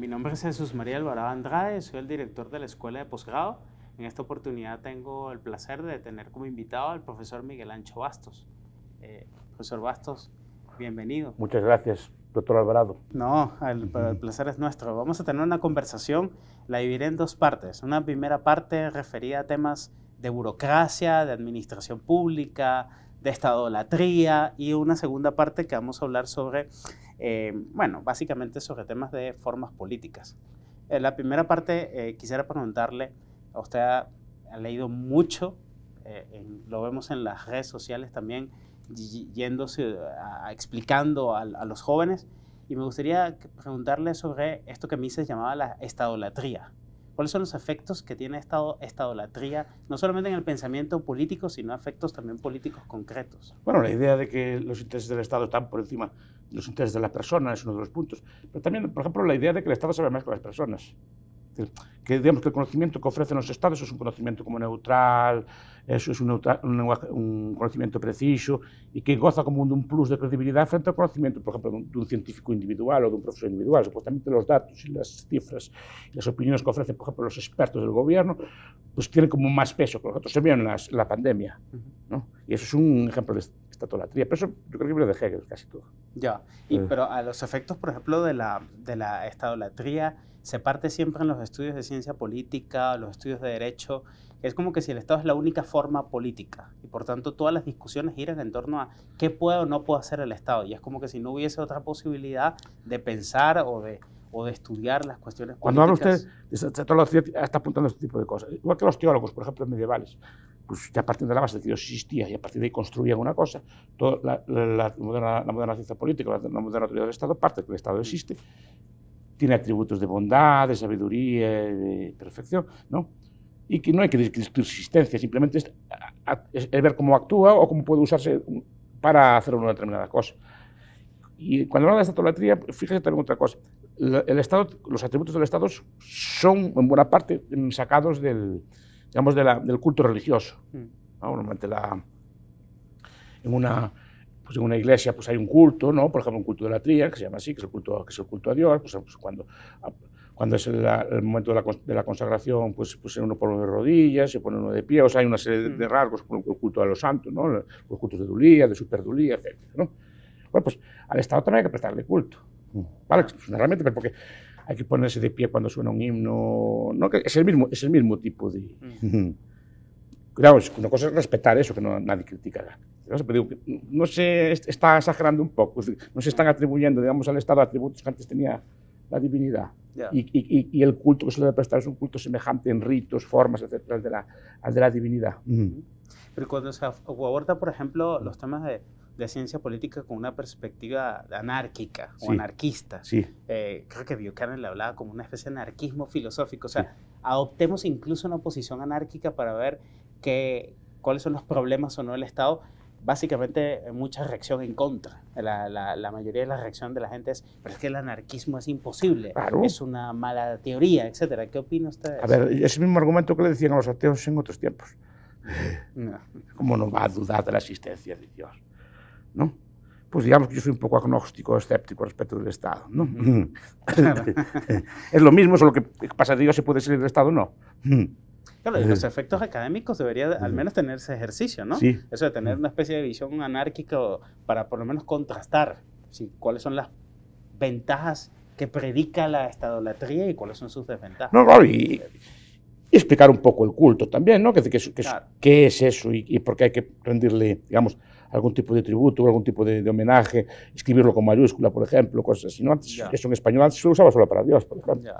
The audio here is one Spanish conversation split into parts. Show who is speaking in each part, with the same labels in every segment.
Speaker 1: Mi nombre es Jesús María Alvarado Andrade, soy el director de la Escuela de Posgrado. En esta oportunidad tengo el placer de tener como invitado al profesor Miguel Ancho Bastos. Profesor Bastos, bienvenido.
Speaker 2: Muchas gracias, doctor Alvarado.
Speaker 1: No, el placer es nuestro. Vamos a tener una conversación, la dividiré en dos partes. Una primera parte referida a temas de burocracia, de administración pública, de estadolatría, y una segunda parte que vamos a hablar sobre, básicamente sobre temas de formas políticas. En la primera parte quisiera preguntarle, usted ha leído mucho, lo vemos en las redes sociales también, yéndose explicando a los jóvenes, y me gustaría preguntarle sobre esto que a mí se llamaba la estadolatría. ¿Cuáles son los efectos que tiene esta estadolatría, no solamente en el pensamiento político, sino efectos también políticos concretos?
Speaker 2: Bueno, la idea de que los intereses del Estado están por encima de los intereses de la persona es uno de los puntos. Pero también, por ejemplo, la idea de que el Estado sabe más que las personas. Que digamos que el conocimiento que ofrecen los Estados es un conocimiento como neutral, eso es un conocimiento preciso y que goza como de un plus de credibilidad frente al conocimiento, por ejemplo, de un científico individual o de un profesor individual. Supuestamente los datos y las cifras y las opiniones que ofrecen, por ejemplo, los expertos del gobierno, pues tienen como más peso que los otros. Se vio en la pandemia, ¿no? Y eso es un ejemplo de estatollatría, pero eso yo creo que viene de Hegel casi todo.
Speaker 1: Ya, pero a los efectos, por ejemplo, de la estadolatría, se parte siempre en los estudios de ciencia política, los estudios de derecho. Es como que si el Estado es la única forma política y por tanto todas las discusiones giran en torno a qué puede o no puede hacer el Estado, y es como que si no hubiese otra posibilidad de pensar o de estudiar las cuestiones políticas.
Speaker 2: Cuando habla usted de estatología, está apuntando a este tipo de cosas. Igual que los teólogos, por ejemplo, medievales, pues ya partiendo de la base de que Dios existía y a partir de ahí construían una cosa, toda la moderna ciencia política, la moderna teoría del Estado, parte de que el Estado existe, tiene atributos de bondad, de sabiduría, de perfección, ¿no? Y que no hay que discutir su existencia, simplemente es ver cómo actúa o cómo puede usarse para hacer una determinada cosa. Y cuando habla de estatología, fíjese también otra cosa. El Estado, los atributos del Estado son en buena parte sacados del culto religioso. ¿No? Normalmente en una iglesia pues hay un culto, ¿no? Por ejemplo, un culto de la tría, que se llama así, que es el culto a Dios. Pues cuando es el momento de la consagración, pues uno pone de rodillas, se pone uno de pie, o sea, hay una serie de rasgos, como el culto a los santos, ¿no? Los cultos de Dulía, de Superdulía, etc., ¿no? Bueno, pues al Estado también hay que prestarle culto, ¿vale? Realmente, porque hay que ponerse de pie cuando suena un himno, ¿no? Que es el mismo tipo de... Claro, una cosa es respetar eso, que nadie critica. Pero digo, no se está exagerando un poco, no se están atribuyendo, digamos, al Estado atributos que antes tenía la divinidad. Yeah. Y el culto que se le debe prestar es un culto semejante en ritos, formas, etcétera, al de la divinidad.
Speaker 1: Pero cuando se aborda, por ejemplo, los temas de ciencia política con una perspectiva anárquica o anarquista, creo que Buchanan le hablaba como una especie de anarquismo filosófico, o sea, adoptemos incluso una posición anárquica para ver cuáles son los problemas o no del Estado. Básicamente mucha reacción en contra. La mayoría de la reacción de la gente es, pero es que el anarquismo es imposible, claro, es una mala teoría, etc. ¿Qué opina usted de eso?
Speaker 2: A ver, ese mismo argumento que le decían a los ateos en otros tiempos. No. ¿Cómo no va a dudar de la existencia de Dios? ¿No? Pues digamos que yo soy un poco agnóstico, escéptico respecto del Estado, ¿no? Claro. Es lo mismo, solo que pasa de Dios se puede salir del Estado, ¿no.
Speaker 1: Claro, y los efectos académicos debería al menos tener ese ejercicio, ¿no?
Speaker 2: Sí.
Speaker 1: Eso de tener una especie de visión anárquica para por lo menos contrastar cuáles son las ventajas que predica la estadolatría y cuáles son sus desventajas.
Speaker 2: No, claro, y explicar un poco el culto también, ¿no?
Speaker 1: Claro.
Speaker 2: ¿Qué es eso y por qué hay que rendirle, digamos, algún tipo de tributo, algún tipo de homenaje, escribirlo con mayúscula, por ejemplo, cosas así. ¿No? Antes, eso en español antes se lo usaba solo para Dios, por ejemplo.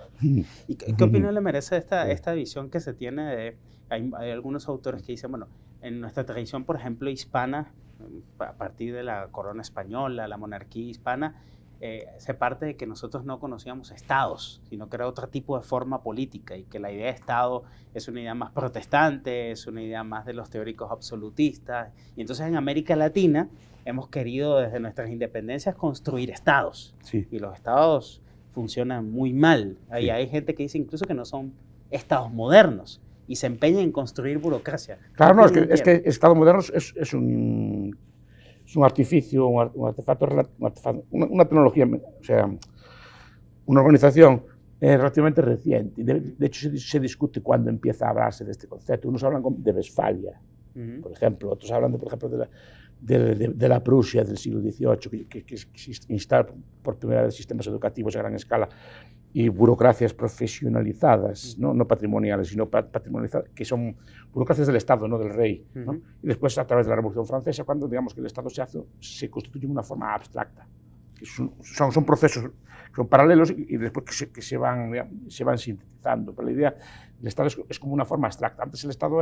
Speaker 1: ¿Y qué opinión le merece esta visión que se tiene de... Hay algunos autores que dicen, bueno, en nuestra tradición, por ejemplo, hispana, a partir de la corona española, la monarquía hispana, se parte de que nosotros no conocíamos estados, sino que era otro tipo de forma política y que la idea de estado es una idea más protestante, es una idea más de los teóricos absolutistas. Y entonces en América Latina hemos querido desde nuestras independencias construir estados.
Speaker 2: Sí.
Speaker 1: Y los estados funcionan muy mal.
Speaker 2: Sí.
Speaker 1: Hay gente que dice incluso que no son estados modernos y se empeña en construir burocracia.
Speaker 2: Claro, no, es que estado moderno es un artificio, un artefacto, una tecnología, o sea, una organización relativamente reciente. De hecho, se discute cuándo empieza a hablarse de este concepto. Unos hablan de Westfalia, por ejemplo, otros hablan, por ejemplo, de la Prusia del siglo XVIII, que instala por primera vez sistemas educativos a gran escala y burocracias profesionalizadas, no patrimoniales, sino patrimonializadas, que son burocracias del Estado, no del rey. ¿No? Y después, a través de la Revolución Francesa, cuando digamos que el Estado se constituye en una forma abstracta. Son procesos que son paralelos y después que se van sintetizando. Pero la idea del Estado es como una forma abstracta. Antes el Estado,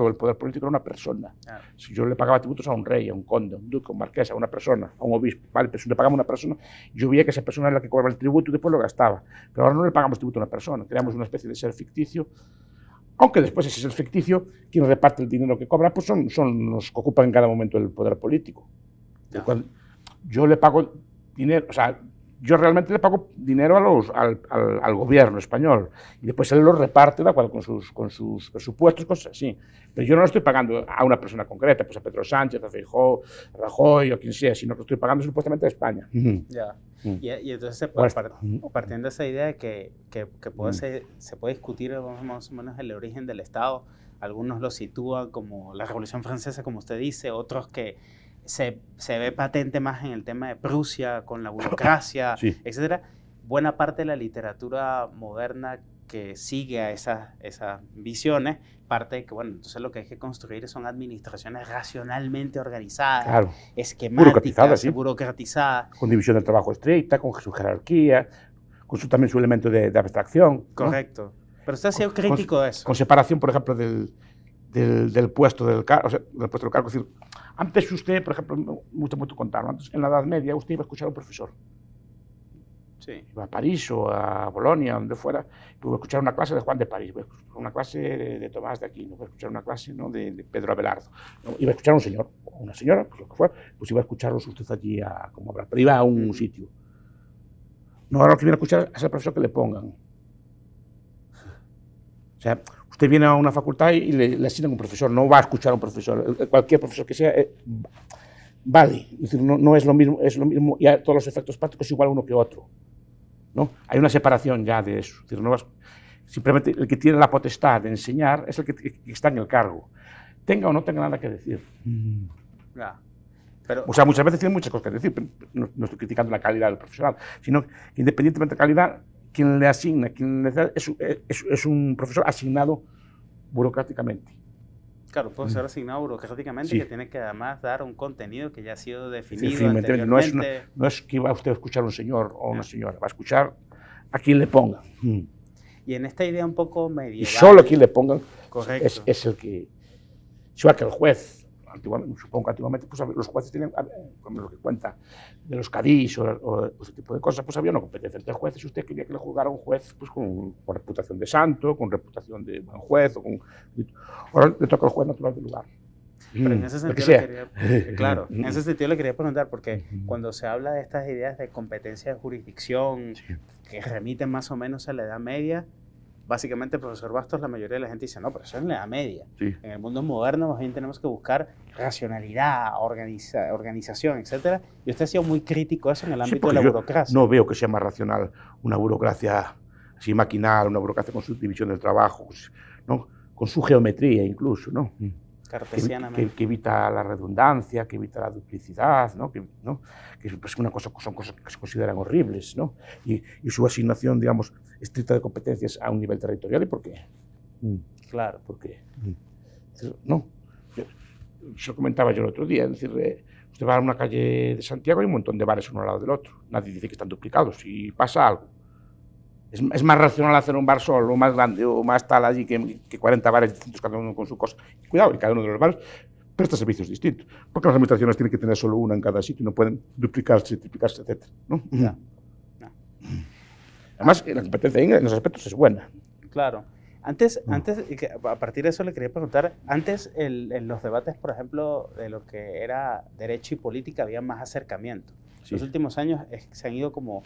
Speaker 2: el poder político era una persona. Claro. Si yo le pagaba tributos a un rey, a un conde, a un duque, a un marqués, a una persona, a un obispo, ¿vale? Pero si le pagamos a una persona, yo veía que esa persona era la que cobraba el tributo y después lo gastaba. Pero ahora no le pagamos tributo a una persona, creamos una especie de ser ficticio. Aunque después ese ser ficticio, quien reparte el dinero que cobra, pues son los que ocupan en cada momento el poder político. No. Yo le pago dinero, o sea, yo realmente le pago dinero al gobierno español y después él lo reparte de acuerdo con sus presupuestos, cosas así. Pero yo no lo estoy pagando a una persona concreta, pues a Pedro Sánchez, a Feijóo, a Rajoy o a quien sea, sino que lo estoy pagando supuestamente a España.
Speaker 1: Ya. Y entonces, partiendo de esa idea de que se puede discutir más o menos el origen del Estado, algunos lo sitúan como la Revolución Francesa, como usted dice, otros que se ve patente más en el tema de Prusia, con la burocracia, sí, etcétera. Buena parte de la literatura moderna que sigue a esas visiones parte de que, bueno, entonces lo que hay que construir son administraciones racionalmente organizadas, claro, esquemáticas, burocratizadas.
Speaker 2: Con división del trabajo estricta, con su jerarquía, con también su elemento de abstracción.
Speaker 1: Correcto. ¿No? Pero usted ha sido crítico de eso.
Speaker 2: Con separación, por ejemplo, del puesto del cargo, o sea, del puesto del cargo. Es decir, antes usted, por ejemplo, me gusta mucho contarlo, antes en la Edad Media usted iba a escuchar a un profesor. Sí. Iba a París o a Bolonia, donde fuera, iba a escuchar una clase de Juan de París, iba a escuchar una clase de Tomás de Aquino, iba a escuchar una clase, ¿no?, de Pedro Abelardo. Iba a escuchar a un señor o una señora, pues lo que fuera, pues iba a escucharlos usted allí a como hablar, pero iba a un sitio. No, ahora lo que viene a escuchar es al profesor que le pongan. O sea, usted viene a una facultad y le asignan un profesor, no va a escuchar a un profesor, cualquier profesor que sea, vale, es decir, no es lo mismo, y a todos los efectos prácticos igual uno que otro, ¿no? Hay una separación ya de eso, es decir, simplemente el que tiene la potestad de enseñar es el que está en el cargo, tenga o no tenga nada que decir.
Speaker 1: Ya. Pero,
Speaker 2: o sea, muchas veces tiene muchas cosas que decir, pero no estoy criticando la calidad del profesional, sino que independientemente de la calidad, quien le asigna, es un profesor asignado burocráticamente.
Speaker 1: Claro, puede ser asignado burocráticamente, sí, que tiene que además dar un contenido que ya ha sido definido
Speaker 2: sí,
Speaker 1: anteriormente.
Speaker 2: No es que va usted a escuchar a un señor o una señora, va a escuchar a quien le pongan.
Speaker 1: Y en esta idea un poco medieval.
Speaker 2: Y solo quien le pongan es el que... Igual que el juez. Supongo que antiguamente pues, los jueces tenían, como lo que cuenta de los cadís o ese tipo de cosas, pues había una competencia entre jueces y usted quería que le juzgara a un juez pues, con reputación de santo, con reputación de buen juez. Ahora le toca al juez natural del lugar.
Speaker 1: Pero en ese sentido claro, en ese sentido le quería preguntar, porque cuando se habla de estas ideas de competencia de jurisdicción, sí, que remiten más o menos a la Edad Media, básicamente, profesor Bastos, la mayoría de la gente dice, no, pero eso es en la Edad Media. Sí. En el mundo moderno, más bien tenemos que buscar racionalidad, organización, etc. Y usted ha sido muy crítico eso en el ámbito de la burocracia.
Speaker 2: No veo que sea más racional una burocracia así maquinal, una burocracia con su división del trabajo, ¿no?, con su geometría incluso, ¿no?
Speaker 1: Cartesianamente.
Speaker 2: Que evita la redundancia, que evita la duplicidad, ¿no? Que pues son cosas que se consideran horribles, ¿no? Y su asignación, digamos, estricta de competencias a un nivel territorial. ¿Y por qué?
Speaker 1: Claro.
Speaker 2: ¿Por qué? No. Eso comentaba yo el otro día, es decir, usted va a una calle de Santiago y hay un montón de bares uno al lado del otro. Nadie dice que están duplicados y pasa algo. Es más racional hacer un bar solo, más grande o más tal allí que 40 bares distintos, cada uno con su cosa. Y cuidado, y cada uno de los bares presta servicios distintos, porque las administraciones tienen que tener solo una en cada sitio, no pueden duplicarse, triplicarse, etc. ¿No? No. Además, la competencia en esos aspectos es buena.
Speaker 1: Claro. Antes, a partir de eso le quería preguntar, antes en los debates, por ejemplo, de lo que era derecho y política, había más acercamiento. Sí. Los últimos años se han ido como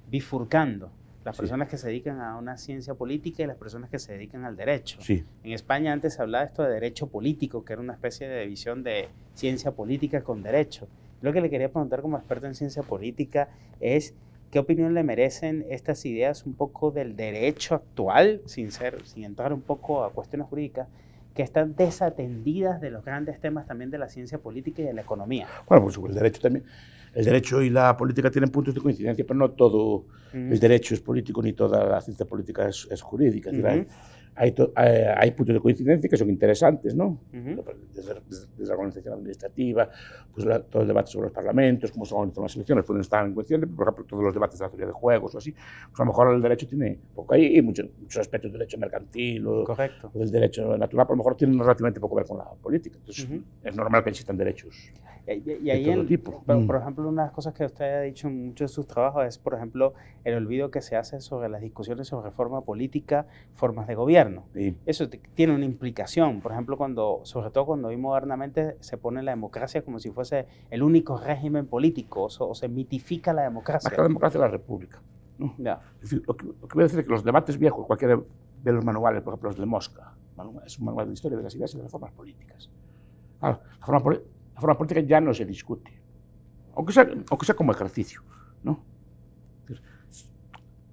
Speaker 1: bifurcando. Las personas que se dedican a una ciencia política y las personas que se dedican al derecho.
Speaker 2: Sí.
Speaker 1: En España antes se hablaba de esto de derecho político, que era una especie de división de ciencia política con derecho. Lo que le quería preguntar como experto en ciencia política es ¿qué opinión le merecen estas ideas un poco del derecho actual, sin entrar un poco a cuestiones jurídicas, que están desatendidas de los grandes temas también de la ciencia política y de la economía?
Speaker 2: Bueno, pues el derecho también. El derecho y la política tienen puntos de coincidencia, pero no todo el derecho es político ni toda la ciencia política es jurídica. Es decir, hay puntos de coincidencia que son interesantes, ¿no? Desde la organización administrativa, pues todo el debate sobre los parlamentos, cómo se organizan las elecciones, pueden estar en coincidencia, por ejemplo, todos los debates de la teoría de juegos o así. Pues a lo mejor el derecho tiene, porque hay muchos aspectos del derecho mercantil o del derecho natural, pero a lo mejor tienen relativamente poco que ver con la política. Entonces, es normal que existan derechos
Speaker 1: y ahí
Speaker 2: de todo tipo.
Speaker 1: Por ejemplo, una de las cosas que usted ha dicho en muchos de sus trabajos es, por ejemplo, el olvido que se hace sobre las discusiones sobre reforma política, formas de gobierno.
Speaker 2: Sí.
Speaker 1: Eso tiene una implicación, por ejemplo, sobre todo cuando hoy modernamente se pone la democracia como si fuese el único régimen político, o se mitifica la democracia.
Speaker 2: Más que la democracia es la república, ¿no?
Speaker 1: Ya.
Speaker 2: Es decir, lo que voy a decir es que los debates viejos, cualquiera de los manuales, por ejemplo los de Mosca, es un manual de historia de las ideas y de las formas políticas. Claro, la forma política ya no se discute, aunque sea como ejercicio, ¿no?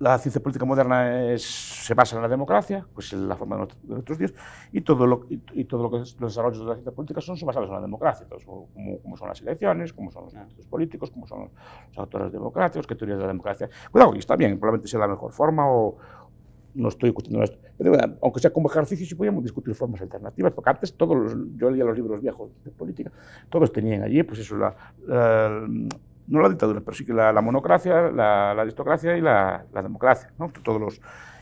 Speaker 2: La ciencia política moderna se basa en la democracia, pues en la forma de nuestros días, y todo lo que es los desarrollos de la ciencia política son basados en la democracia, como son las elecciones, cómo son los partidos políticos, cómo son los autores democráticos, qué teorías de la democracia. Cuidado, y está bien, probablemente sea la mejor forma o no estoy discutiendo esto, pero aunque sea como ejercicio, sí podíamos discutir formas alternativas, porque antes yo leía los libros viejos de política, todos tenían allí, pues eso, no la dictadura, pero sí que la monocracia, la aristocracia y la democracia, ¿no?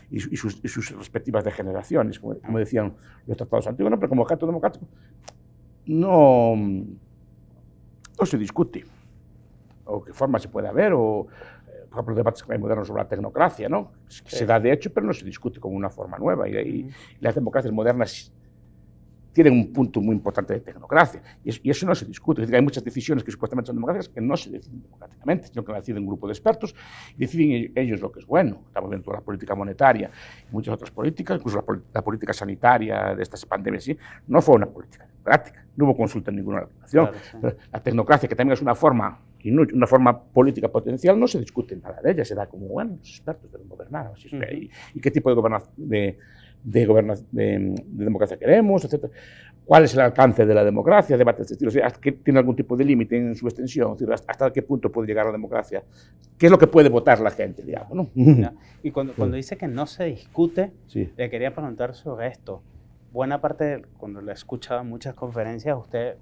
Speaker 2: Y sus respectivas degeneraciones, como decían los tratados antiguos, ¿no? Pero como objeto democrático no se discute, o qué forma se puede haber, o por ejemplo, los debates que hay modernos sobre la tecnocracia, ¿no? Se da de hecho, pero no se discute como una forma nueva, y las democracias modernas tienen un punto muy importante de tecnocracia, y eso no se discute. Es decir, hay muchas decisiones que supuestamente son democráticas que no se deciden democráticamente, sino que deciden un grupo de expertos y deciden ellos lo que es bueno. Estamos viendo toda la política monetaria y muchas otras políticas, incluso la política sanitaria de estas pandemias, ¿sí? No fue una política democrática, no hubo consulta en ninguna relación. Claro, sí. La tecnocracia, que también es una forma política potencial, no se discute nada de ella, se da como, bueno, los expertos deben gobernar, y qué tipo de democracia queremos, etc. ¿Cuál es el alcance de la democracia? Debates de estilo. ¿Tiene algún tipo de límite en su extensión? ¿Hasta qué punto puede llegar la democracia? ¿Qué es lo que puede votar la gente, digamos, ¿no?
Speaker 1: Y cuando dice que no se discute, le quería preguntar sobre esto. Buena parte, cuando lo he escuchado en muchas conferencias, usted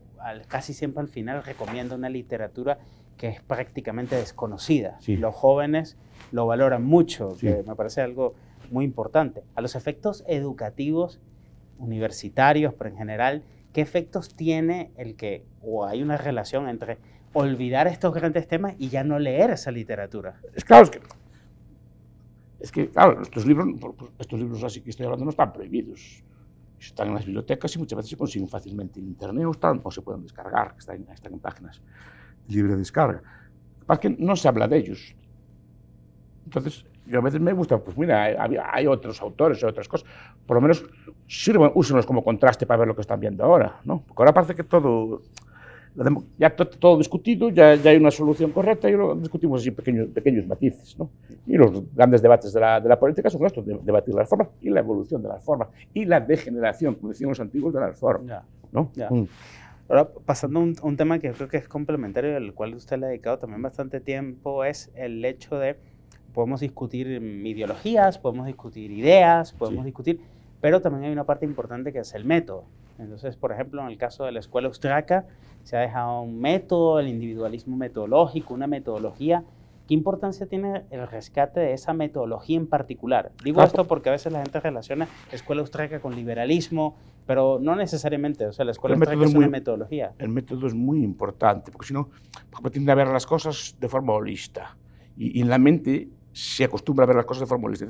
Speaker 1: casi siempre al final recomienda una literatura que es prácticamente desconocida. Los jóvenes lo valoran mucho, que me parece algo muy importante. A los efectos educativos, universitarios, pero en general, ¿qué efectos tiene o hay una relación entre olvidar estos grandes temas y ya no leer esa literatura?
Speaker 2: Es que claro, estos libros así que estoy hablando no están prohibidos. Están en las bibliotecas y muchas veces se consiguen fácilmente en internet o se pueden descargar, están en páginas de libre descarga. Para que no se habla de ellos. Entonces, yo a veces me gusta, pues mira, hay otros autores, hay otras cosas, por lo menos úsenlos como contraste para ver lo que están viendo ahora, ¿no? Porque ahora parece que todo discutido, ya hay una solución correcta y lo discutimos así pequeños matices, ¿no? Y los grandes debates de la política son estos, debatir las formas y la evolución de las formas y la degeneración, como decían los antiguos, de las formas, ¿no?
Speaker 1: Ahora, pasando a un tema que yo creo que es complementario, al cual usted le ha dedicado también bastante tiempo, es el hecho de podemos discutir ideologías, podemos discutir ideas, podemos discutir, pero también hay una parte importante que es el método. Entonces, por ejemplo, en el caso de la escuela austriaca, se ha dejado un método, el individualismo metodológico, una metodología. ¿Qué importancia tiene el rescate de esa metodología en particular? Digo esto porque a veces la gente relaciona escuela austriaca con liberalismo, pero no necesariamente. O sea, la escuela austriaca es una metodología.
Speaker 2: El método es muy importante, porque si no, tiende a ver las cosas de forma holista. Y en la mente se acostumbra a ver las cosas de forma holista.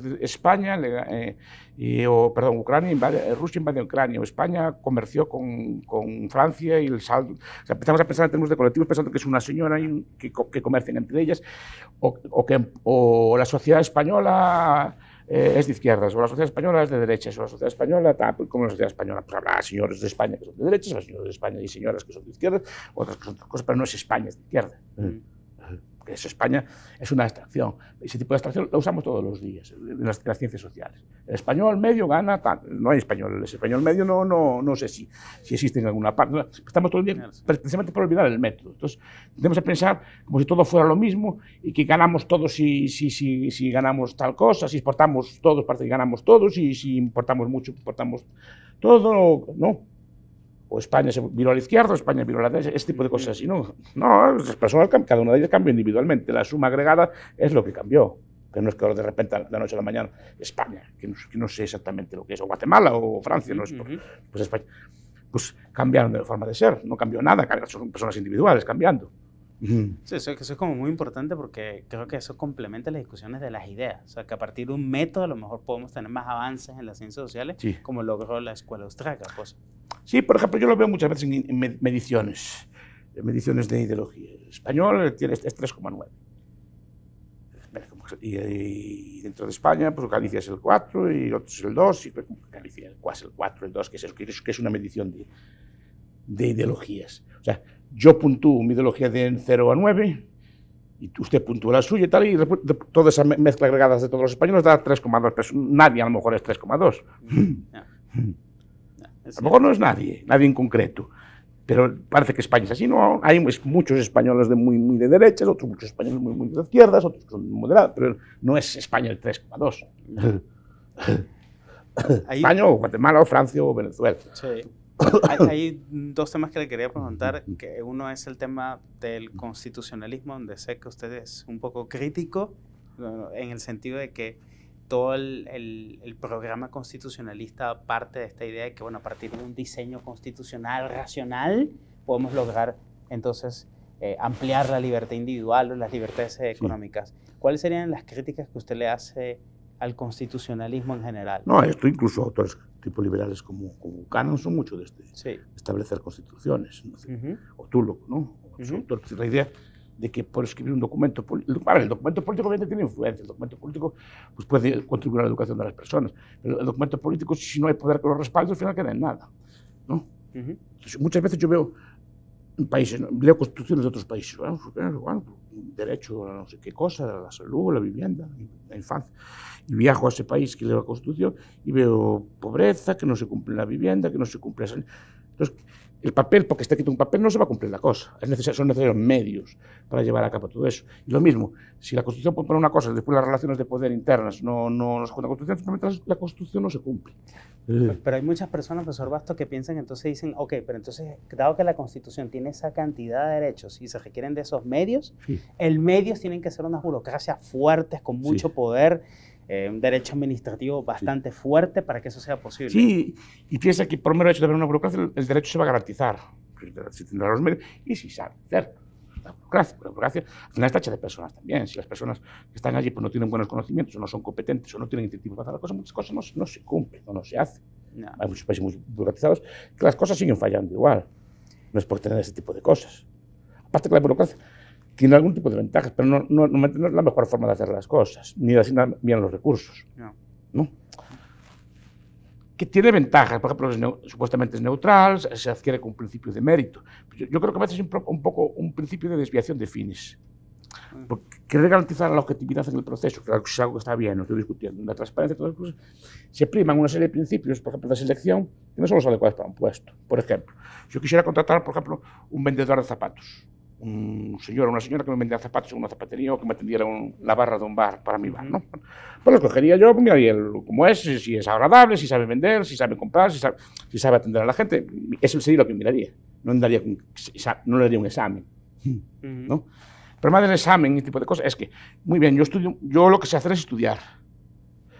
Speaker 2: Rusia invade Ucrania, o España comerció con Francia y el saldo. O sea, empezamos a pensar en términos de colectivos pensando que es una señora que comercian entre ellas, o la sociedad española es de izquierdas, o la sociedad española es de derechas, o la sociedad española, como la sociedad española, pues habrá señores de España que son de derechas, habrá señores de España y señoras que son de izquierdas, otras cosas, pero no es España, es de izquierda. Eso, España es una abstracción. Ese tipo de abstracción la usamos todos los días en las ciencias sociales. El español medio gana tal. No hay español. El español medio no sé si existe en alguna parte. Estamos todo el día precisamente por olvidar el método. Entonces, tendemos a pensar como si todo fuera lo mismo y que ganamos todos si ganamos tal cosa, si exportamos todos, parece que ganamos todos, y si importamos mucho, importamos todo. No. O España se viró a la izquierda, o España viró a la derecha, ese tipo de cosas así. No, las personas, cada una de ellas cambia individualmente. La suma agregada es lo que cambió. Pero no es que de repente, de la noche a la mañana, España, que no sé exactamente lo que es, o Guatemala, o Francia, no es pues España, pues cambiaron de forma de ser, no cambió nada, son personas individuales cambiando.
Speaker 1: Sí, eso es como muy importante porque creo que eso complementa las discusiones de las ideas. O sea, que a partir de un método a lo mejor podemos tener más avances en las ciencias sociales, como logró la escuela austríaca. Pues.
Speaker 2: Sí, por ejemplo, yo lo veo muchas veces en mediciones de ideología. El español es 3,9. Y dentro de España, pues Galicia es el 4 y el otro es el 2, y Galicia el 4, el 2, que es una medición de ideologías. O sea, yo puntúo mi ideología de 0 a 9 y usted puntúa la suya y tal, y toda esa mezcla agregada de todos los españoles da 3,2, pero nadie a lo mejor es 3,2. A lo mejor no es nadie en concreto, pero parece que España es así. No, hay muchos españoles muy de derechas, otros muchos españoles muy de izquierdas, otros son moderados, pero no es España el 3,2. España o Guatemala o Francia o Venezuela.
Speaker 1: Sí. Hay dos temas que le quería preguntar, que uno es el tema del constitucionalismo, donde sé que usted es un poco crítico, en el sentido de que todo el programa constitucionalista parte de esta idea de que, bueno, a partir de un diseño constitucional racional, podemos lograr entonces ampliar la libertad individual o las libertades económicas. ¿Cuáles serían las críticas que usted le hace al constitucionalismo en general?
Speaker 2: No, esto incluso autores tipo liberales como Cannon son mucho de establecer constituciones, ¿no? O Tulloch, ¿no? La idea de que por escribir un documento político, el documento político obviamente tiene influencia, el documento político pues, puede contribuir a la educación de las personas, pero el documento político, si no hay poder que lo respalde, al final queda en nada, ¿no? Entonces, muchas veces yo veo países, leo constituciones de otros países, bueno, derecho a no sé qué cosa, a la salud, a la vivienda, a la infancia, y viajo a ese país que leo la Constitución y veo pobreza, que no se cumple la vivienda, que no se cumple esa. Entonces, el papel, porque está escrito un papel, no se va a cumplir la cosa. Son necesarios medios para llevar a cabo todo eso. Y lo mismo, si la Constitución pone una cosa, después las relaciones de poder internas no las cuenta la Constitución, simplemente la Constitución no se cumple.
Speaker 1: Pero hay muchas personas, profesor Basto, que piensan, entonces dicen, ok, pero entonces, dado que la Constitución tiene esa cantidad de derechos y se requieren de esos medios, el medios tienen que ser unas burocracias fuertes, con mucho poder, un derecho administrativo bastante fuerte para que eso sea posible.
Speaker 2: Sí, y piensa que por mero hecho de haber una burocracia, el derecho se va a garantizar. Si tendrá los medios y si sabe hacer. La burocracia al final está hecha de personas también. Si las personas que están allí pues, no tienen buenos conocimientos, o no son competentes, o no tienen incentivos para hacer las cosas, muchas cosas no se cumplen, o no se hacen. Hay muchos países muy burocratizados que las cosas siguen fallando igual. No es por tener ese tipo de cosas. Aparte que la burocracia tiene algún tipo de ventajas, pero no es la mejor forma de hacer las cosas, ni de asignar bien los recursos. ¿No? Que tiene ventajas, por ejemplo, supuestamente es neutral, se adquiere con un principio de mérito. Yo creo que a veces es un poco un principio de desviación de fines. Porque querer garantizar la objetividad en el proceso, que es algo que está bien, no estoy discutiendo, la transparencia, todas las cosas, se priman una serie de principios, por ejemplo, de selección, que no son los adecuados para un puesto. Por ejemplo, yo quisiera contratar, por ejemplo, un vendedor de zapatos. Un señor o una señora que me vendiera zapatos en una zapatería o que me atendiera la barra de un bar para mi bar, ¿no? Pues lo escogería yo, miraría cómo es, si es agradable, si sabe vender, si sabe comprar, si sabe atender a la gente. Eso sería lo que miraría. No le haría un examen, ¿no? Pero más del examen y este tipo de cosas es que, muy bien, yo lo que sé hacer es estudiar.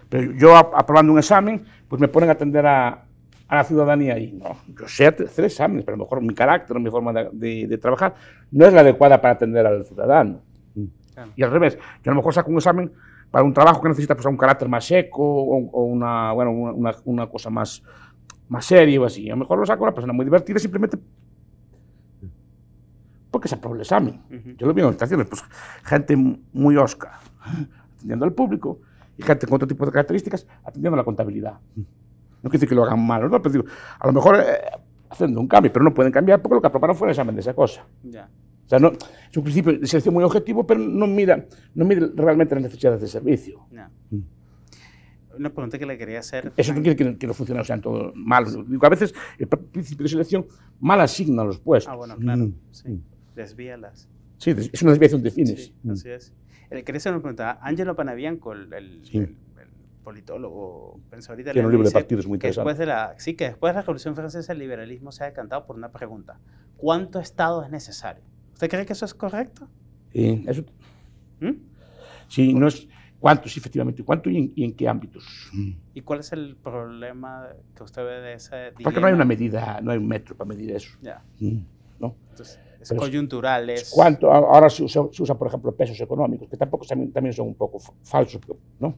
Speaker 2: Pero yo aprobando un examen, pues me ponen a atender a la ciudadanía y no, yo sé hacer exámenes, pero a lo mejor mi carácter o mi forma de trabajar no es la adecuada para atender al ciudadano. Y al revés, yo a lo mejor saco un examen para un trabajo que necesita pues, un carácter más seco o una cosa más seria o así. A lo mejor lo saco a una persona muy divertida simplemente porque se aprobó el examen. Yo lo vi en orientaciones, pues gente muy osca atendiendo al público y gente con otro tipo de características atendiendo a la contabilidad. No quiere decir que lo hagan mal, ¿no? Pero digo, a lo mejor haciendo un cambio, pero no pueden cambiar porque lo que aprobaron fue el examen de esa cosa. sea, no, es un principio de selección muy objetivo, pero no mide realmente las necesidades de servicio.
Speaker 1: No. Una pregunta que le quería hacer.
Speaker 2: Eso no quiere que los funcionarios sean todos malos. Digo, a veces el principio de selección mal asigna los puestos.
Speaker 1: Ah, bueno, claro. Sí. Desvíalas.
Speaker 2: Sí, es una desviación de fines.
Speaker 1: Sí, así es. Quería hacer una pregunta. Angelo Panavianco, el politólogo, pensador
Speaker 2: tiene un libro de partidos muy interesante.
Speaker 1: Que después de la Revolución Francesa el liberalismo se ha decantado por una pregunta. ¿Cuánto Estado es necesario? ¿Usted cree que eso es correcto?
Speaker 2: Sí, eso. Sí, no es cuánto, sí, efectivamente. ¿Cuánto y en qué ámbitos?
Speaker 1: ¿Y cuál es el problema que usted ve de ese dilema?
Speaker 2: Porque no hay una medida, no hay un metro para medir eso.
Speaker 1: Ya.
Speaker 2: ¿No?
Speaker 1: Entonces, es coyuntural.
Speaker 2: ¿Cuánto? Ahora se usa, por ejemplo, pesos económicos, que tampoco también son un poco falsos, ¿no?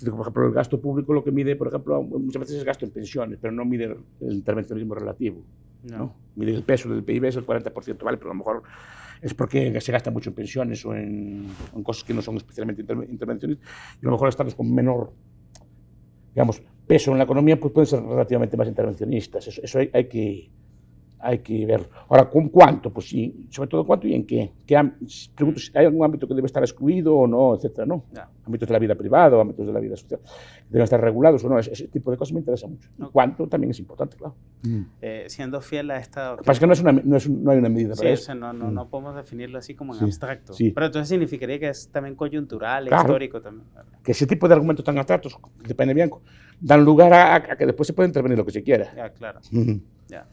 Speaker 2: Por ejemplo, el gasto público lo que mide, por ejemplo, muchas veces es gasto en pensiones, pero no mide el intervencionismo relativo. ¿No? Mide el peso del PIB, es el 40%, ¿vale? Pero a lo mejor es porque se gasta mucho en pensiones o en cosas que no son especialmente intervencionistas, y a lo mejor estados con menor, digamos, peso en la economía, pues pueden ser relativamente más intervencionistas. Eso hay que ver. Ahora, ¿con cuánto? Pues sí, sobre todo cuánto y en qué. Pregunto si hay algún ámbito que debe estar excluido o no, etcétera, ¿no? No. Ámbitos de la vida privada, ámbitos de la vida social, que deben estar regulados o no. Ese tipo de cosas me interesa mucho. Okay. ¿Cuánto? También es importante, claro.
Speaker 1: Siendo fiel a esta...
Speaker 2: Lo que pasa es que no hay una medida para eso.
Speaker 1: O sea, no podemos definirlo así como en abstracto. Sí. Pero entonces significaría que es también coyuntural, histórico también.
Speaker 2: Que ese tipo de argumentos tan abstractos, de Panavianco, dan lugar a que después se puede intervenir lo que se quiera.
Speaker 1: Ya, claro. Ya.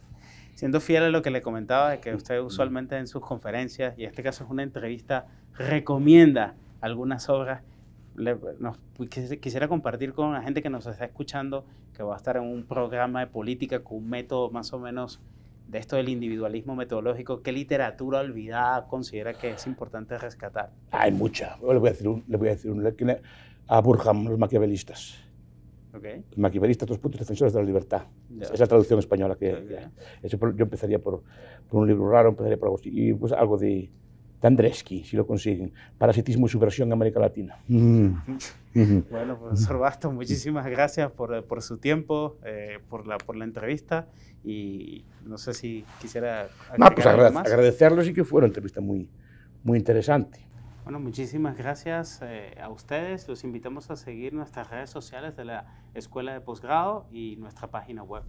Speaker 1: Siendo fiel a lo que le comentaba, de que usted usualmente en sus conferencias, y en este caso es una entrevista, recomienda algunas obras, quisiera compartir con la gente que nos está escuchando, que va a estar en un programa de política con un método más o menos de esto del individualismo metodológico. ¿Qué literatura olvidada considera que es importante rescatar?
Speaker 2: Hay mucha. Le voy a decir a Burham, los maquiavelistas.
Speaker 1: Okay.
Speaker 2: Los maquiavelistas, dos puntos defensores de la libertad. Es la traducción española yo empezaría por un libro raro, empezaría por algo así, y pues algo de Andreski, si lo consiguen. Parasitismo y subversión en América Latina.
Speaker 1: Bueno, profesor Bastos, muchísimas gracias por su tiempo, por la entrevista, y no sé si quisiera
Speaker 2: agradecerlos y que fue una entrevista muy, muy interesante.
Speaker 1: Bueno, muchísimas gracias a ustedes. Los invitamos a seguir nuestras redes sociales de la Escuela de Posgrado y nuestra página web.